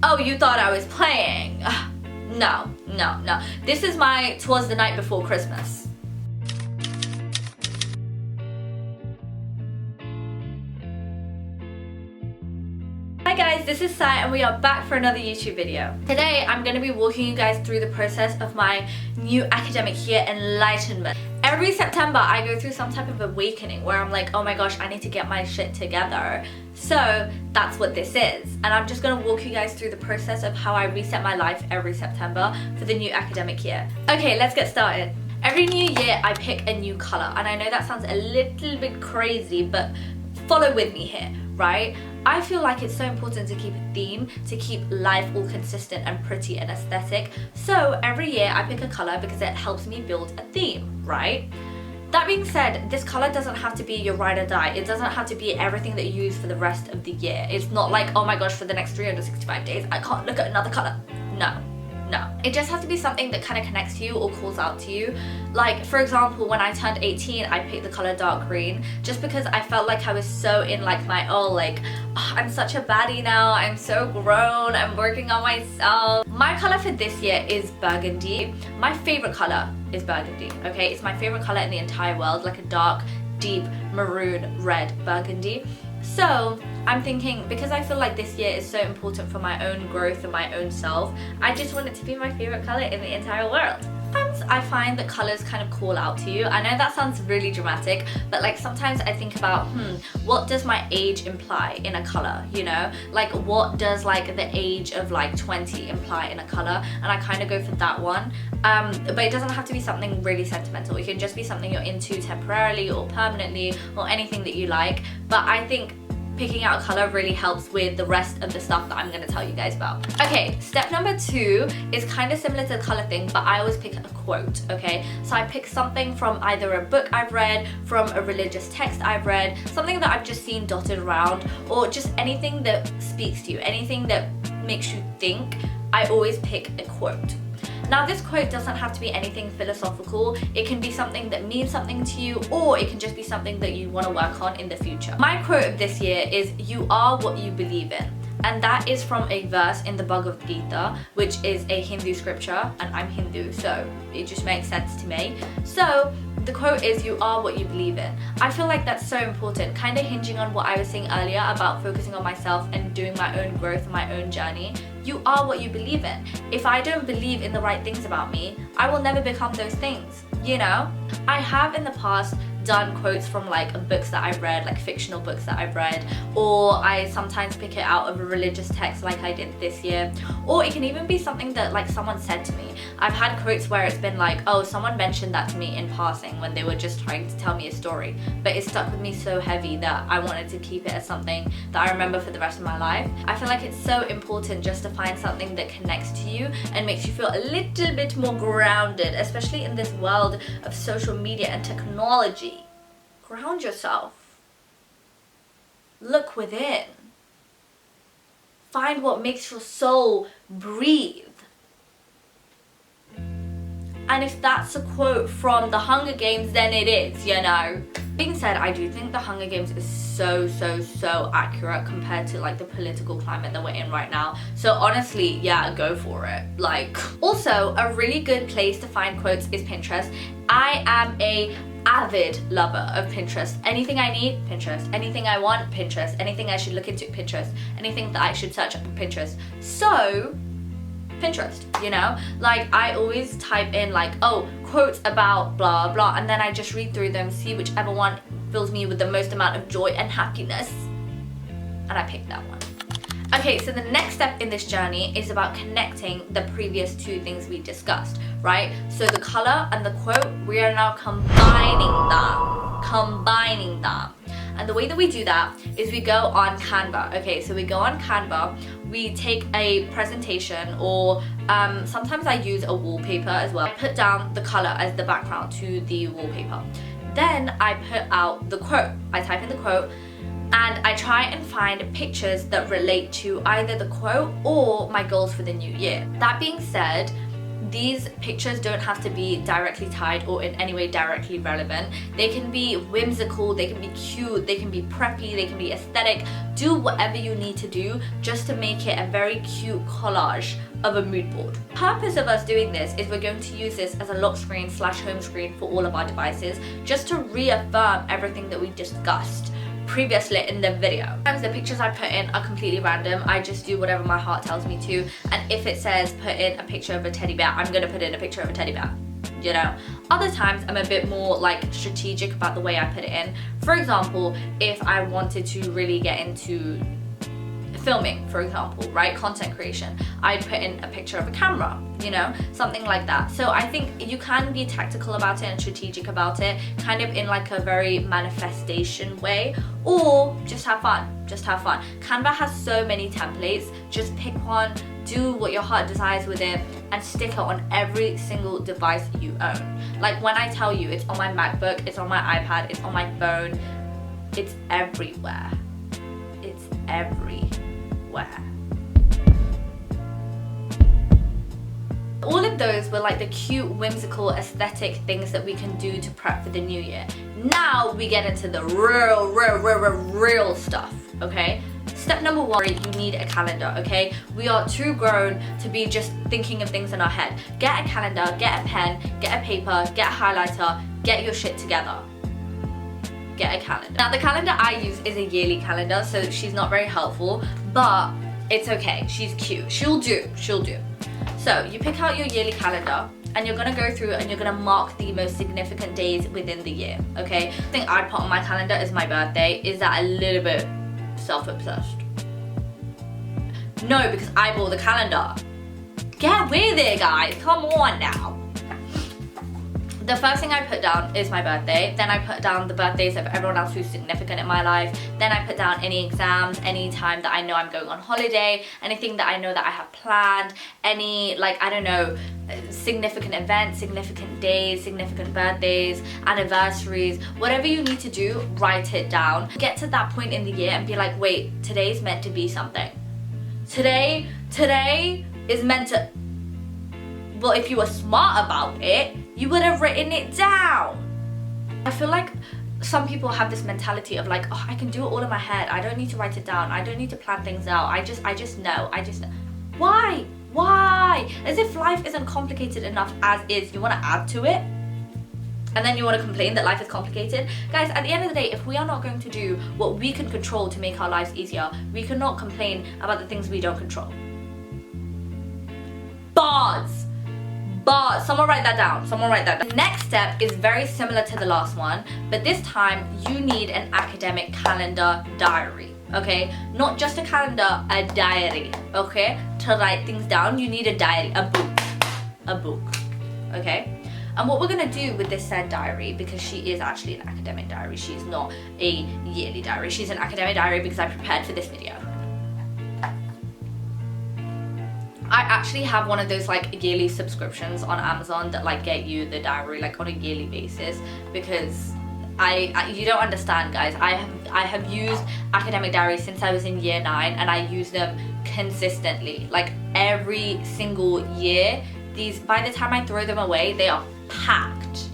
Oh, you thought I was playing? No, no, no. This is my "'twas the night before Christmas." Hi guys, this is Sai and we are back for another YouTube video. Today I'm going to be walking you guys through the process of my new academic year enlightenment. Every September I go through some type of awakening where I'm like, oh my gosh, I need to get my shit together. So that's what this is. And I'm just going to walk you guys through the process of how I reset my life every September for the new academic year. Okay, let's get started. Every new year I pick a new color, and I know that sounds a little bit crazy, but follow with me here, right? I feel like it's so important to keep a theme, to keep life all consistent and pretty and aesthetic. So every year I pick a color because it helps me build a theme, right? That being said, this color doesn't have to be your ride or die. It doesn't have to be everything that you use for the rest of the year. It's not like, oh my gosh, for the next 365 days, I can't look at another color. No. No, it just has to be something that kind of connects to you or calls out to you. Like, for example, when I turned 18, I picked the color dark green just because I felt like I was so in like my, I'm such a baddie now, I'm so grown, I'm working on myself. My color for this year is burgundy. My favorite color is burgundy, okay? It's my favorite color in the entire world, like a dark, deep maroon red burgundy. So I'm thinking, because I feel like this year is so important for my own growth and my own self, I just want it to be my favorite color in the entire world. Sometimes I find that colors kind of call out to you. I know that sounds really dramatic, but like sometimes I think about, what does my age imply in a color, you know? Like what does like the age of like 20 imply in a color? And I kind of go for that one. But it doesn't have to be something really sentimental. It can just be something you're into temporarily or permanently or anything that you like. But I think picking out a color really helps with the rest of the stuff that I'm going to tell you guys about. Okay, step number 2 is kind of similar to the color thing, but I always pick a quote, okay? So I pick something from either a book I've read, from a religious text I've read, something that I've just seen dotted around, or just anything that speaks to you, anything that makes you think. I always pick a quote. Now this quote doesn't have to be anything philosophical. It can be something that means something to you, or it can just be something that you want to work on in the future. My quote of this year is, "You are what you believe in." And that is from a verse in the Bhagavad Gita, which is a Hindu scripture, and I'm Hindu, so it just makes sense to me. So the quote is, "You are what you believe in." I feel like that's so important, kind of hinging on what I was saying earlier about focusing on myself and doing my own growth and my own journey. You are what you believe in. If I don't believe in the right things about me, I will never become those things, you know? I have in the past done quotes from like books that I've read, like fictional books that I've read, or I sometimes pick it out of a religious text like I did this year, or it can even be something that like someone said to me. I've had quotes where it's been like, oh, someone mentioned that to me in passing when they were just trying to tell me a story, but it stuck with me so heavy that I wanted to keep it as something that I remember for the rest of my life. I feel like it's so important just to find something that connects to you and makes you feel a little bit more grounded, especially in this world of social media and technology. Ground yourself. Look within. Find what makes your soul breathe. And if that's a quote from the Hunger Games, then it is, you know. Being said, I do think the Hunger Games is so accurate compared to like the political climate that we're in right now. So honestly, yeah, go for it. Like, also a really good place to find quotes is Pinterest. I am a avid lover of Pinterest. Anything I need, Pinterest. Anything I want, Pinterest. Anything I should look into, Pinterest. Anything that I should search up, Pinterest. So Pinterest, you know? Like I always type in like, oh, quotes about blah blah, and then I just read through them, see whichever one fills me with the most amount of joy and happiness, and I pick that one. Okay, so the next step in this journey is about connecting the previous 2 things we discussed, right? So the color and the quote, we are now combining them. And the way that we do that is we go on Canva. Okay, so we go on Canva, we take a presentation, or sometimes I use a wallpaper as well. I put down the color as the background to the wallpaper. Then I put out the quote. I type in the quote, and I try and find pictures that relate to either the quote or my goals for the new year. That being said, these pictures don't have to be directly tied or in any way directly relevant. They can be whimsical, they can be cute, they can be preppy, they can be aesthetic. Do whatever you need to do just to make it a very cute collage of a mood board. The purpose of us doing this is we're going to use this as a lock screen / home screen for all of our devices, just to reaffirm everything that we discussed previously in the video. Sometimes the pictures I put in are completely random. I just do whatever my heart tells me to, and if it says put in a picture of a teddy bear, I'm gonna put in a picture of a teddy bear, you know. Other times I'm a bit more like strategic about the way I put it in. For example, if I wanted to really get into filming, for example, right, content creation, I'd put in a picture of a camera, you know, something like that. So I think you can be tactical about it and strategic about it, kind of in like a very manifestation way, or just have fun. Just have fun. Canva has so many templates. Just pick one, do what your heart desires with it, and stick it on every single device you own. Like when I tell you, it's on my MacBook, it's on my iPad, it's on my phone, it's everywhere. It's everywhere. All of those were like the cute, whimsical, aesthetic things that we can do to prep for the new year. Now we get into the real stuff, okay? Step number 1, you need a calendar, okay? We are too grown to be just thinking of things in our head. Get a calendar, get a pen, get a paper, get a highlighter, get your shit together. Get a calendar. Now the calendar I use is a yearly calendar, so she's not very helpful, but it's okay. She's cute. She'll do. So you pick out your yearly calendar and you're gonna go through and you're gonna mark the most significant days within the year, okay? The thing I'd put on my calendar is my birthday. Is that a little bit self-obsessed? No, because I bought the calendar. Get with it, guys. Come on now. The first thing I put down is my birthday. Then I put down the birthdays of everyone else who's significant in my life. Then I put down any exams, any time that I know I'm going on holiday, anything that I know that I have planned, any, like, I don't know, significant events, significant days, significant birthdays, anniversaries, whatever you need to do, write it down. Get to that point in the year and be like, wait, today's meant to be something. Today is meant to, well, if you were smart about it, you would have written it down. I feel like some people have this mentality of like, oh, I can do it all in my head. I don't need to write it down. I don't need to plan things out. I just know. Why? As if life isn't complicated enough as is. You want to add to it? And then you want to complain that life is complicated? Guys, at the end of the day, if we are not going to do what we can control to make our lives easier, we cannot complain about the things we don't control. Bars. Someone write that down. The next step is very similar to the last one, but this time you need an academic calendar diary, okay? Not just a calendar, a diary, okay? To write things down, you need a diary, a book, okay? And what we're gonna do with this said diary, because she is actually an academic diary, she's not a yearly diary, she's an academic diary because I prepared for this video. I actually have one of those like yearly subscriptions on Amazon that like get you the diary like on a yearly basis, because you don't understand, guys. I have used academic diaries since I was in year 9, and I use them consistently, like every single year. These, by the time I throw them away, they are packed.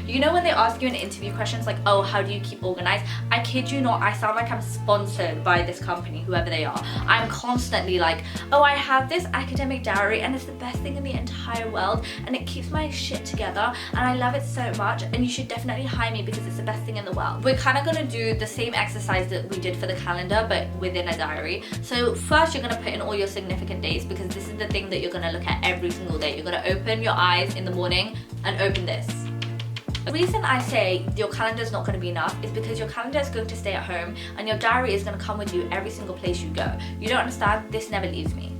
You know when they ask you in interview questions like, oh, how do you keep organized? I kid you not, I sound like I'm sponsored by this company, whoever they are. I'm constantly like, oh, I have this academic diary and it's the best thing in the entire world and it keeps my shit together and I love it so much and you should definitely hire me because it's the best thing in the world. We're kind of gonna do the same exercise that we did for the calendar, but within a diary. So first you're gonna put in all your significant days, because this is the thing that you're gonna look at every single day. You're gonna open your eyes in the morning and open this. The reason I say your calendar is not going to be enough is because your calendar is going to stay at home and your diary is going to come with you every single place you go. You don't understand? This never leaves me.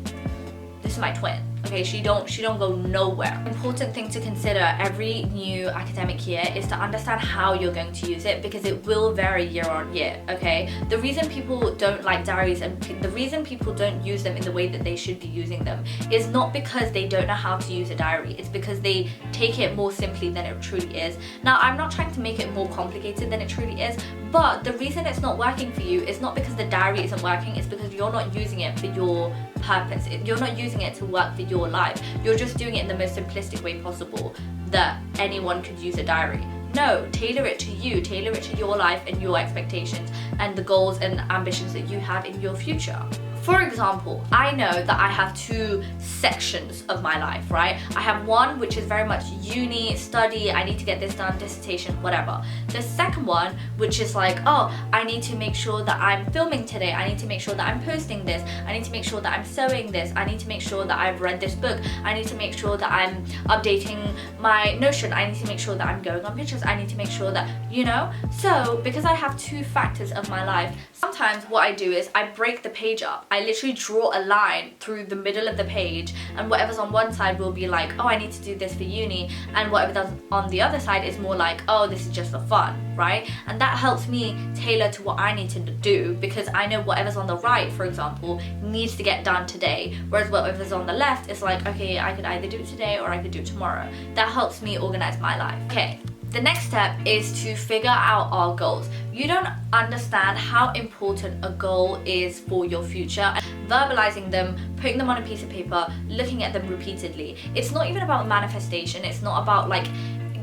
This is my twin. Okay, she don't go nowhere. Important thing to consider every new academic year is to understand how you're going to use it, because it will vary year on year, okay? The reason people don't like diaries and the reason people don't use them in the way that they should be using them is not because they don't know how to use a diary. It's because they take it more simply than it truly is. Now, I'm not trying to make it more complicated than it truly is, but the reason it's not working for you is not because the diary isn't working, it's because you're not using it for your purpose. You're not using it to work for your life. You're just doing it in the most simplistic way possible that anyone could use a diary. No, tailor it to you, tailor it to your life and your expectations and the goals and ambitions that you have in your future. For example, I know that I have two sections of my life, right? I have one which is very much uni, study, I need to get this done, dissertation, whatever. The second one, which is like, oh, I need to make sure that I'm filming today, I need to make sure that I'm posting this, I need to make sure that I'm sewing this, I need to make sure that I've read this book, I need to make sure that I'm updating my Notion, I need to make sure that I'm going on pictures, I need to make sure that, you know? So, because I have two factors of my life, sometimes what I do is I break the page up. I literally draw a line through the middle of the page, and whatever's on one side will be like, oh, I need to do this for uni, and whatever's on the other side is more like, oh, this is just for fun, right? And that helps me tailor to what I need to do, because I know whatever's on the right, for example, needs to get done today, whereas whatever's on the left is like, okay, I could either do it today or I could do it tomorrow. That helps me organize my life. Okay. The next step is to figure out our goals. You don't understand how important a goal is for your future. Verbalizing them, putting them on a piece of paper, looking at them repeatedly. It's not even about manifestation. It's not about like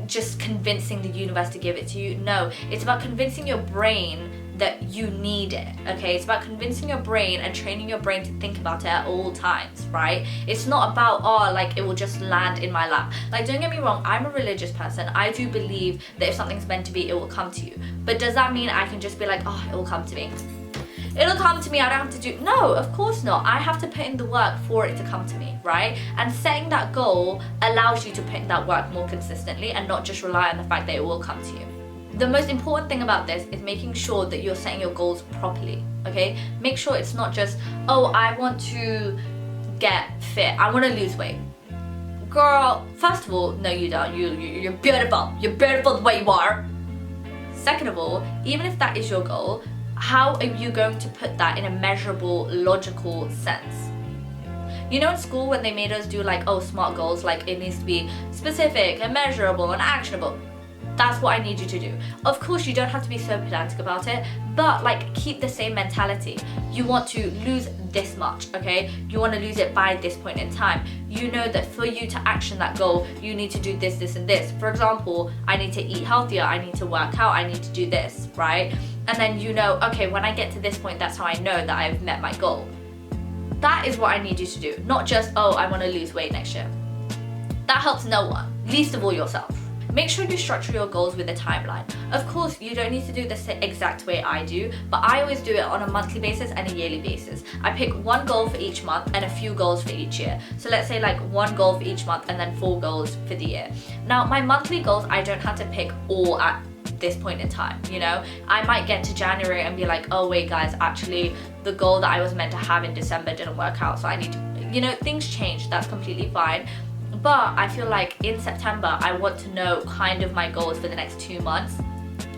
just convincing the universe to give it to you. No, it's about convincing your brain that you need it, okay? It's about convincing your brain and training your brain to think about it at all times, right? It's not about, oh, like it will just land in my lap. Like, don't get me wrong, I'm a religious person. I do believe that if something's meant to be, it will come to you. But does that mean I can just be like, oh, it will come to me? It'll come to me, I don't have to do, no, of course not. I have to put in the work for it to come to me, right? And setting that goal allows you to put in that work more consistently and not just rely on the fact that it will come to you. The most important thing about this is making sure that you're setting your goals properly, okay? Make sure it's not just, oh, I want to get fit, I want to lose weight. Girl, first of all, no you don't, you're beautiful. You're beautiful the way you are. Second of all, even if that is your goal, how are you going to put that in a measurable, logical sense? You know, in school when they made us do like, oh, SMART goals, like it needs to be specific and measurable and actionable. That's what I need you to do. Of course, you don't have to be so pedantic about it, but like keep the same mentality. You want to lose this much, okay? You want to lose it by this point in time. You know that for you to action that goal, you need to do this, this, and this. For example, I need to eat healthier, I need to work out, I need to do this, right? And then you know, okay, when I get to this point, that's how I know that I've met my goal. That is what I need you to do. Not just, oh, I want to lose weight next year. That helps no one, least of all yourself. Make sure you structure your goals with a timeline. Of course, you don't need to do this the exact way I do, but I always do it on a monthly basis and a yearly basis. I pick one goal for each month and a few goals for each year. So let's say like one goal for each month and then 4 goals for the year. Now, my monthly goals, I don't have to pick all at this point in time, you know? I might get to January and be like, oh wait guys, actually the goal that I was meant to have in December didn't work out, so I need to, you know, things change, that's completely fine. But I feel like in September, I want to know kind of my goals for the next 2 months.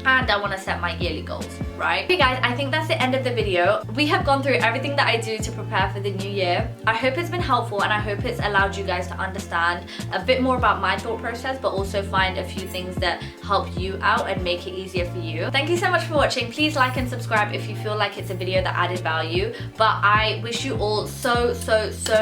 And I want to set my yearly goals, right? Okay guys, I think that's the end of the video. We have gone through everything that I do to prepare for the new year. I hope it's been helpful and I hope it's allowed you guys to understand a bit more about my thought process, but also find a few things that help you out and make it easier for you. Thank you so much for watching. Please like and subscribe if you feel like it's a video that added value. But I wish you all so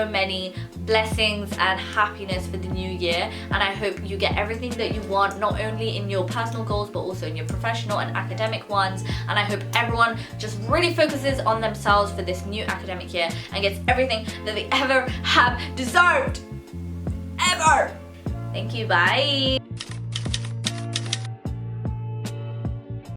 many blessings and happiness for the new year, and I hope you get everything that you want, not only in your personal goals but also in your professional and academic ones. And I hope everyone just really focuses on themselves for this new academic year and gets everything that they ever have deserved, ever. Thank you, bye.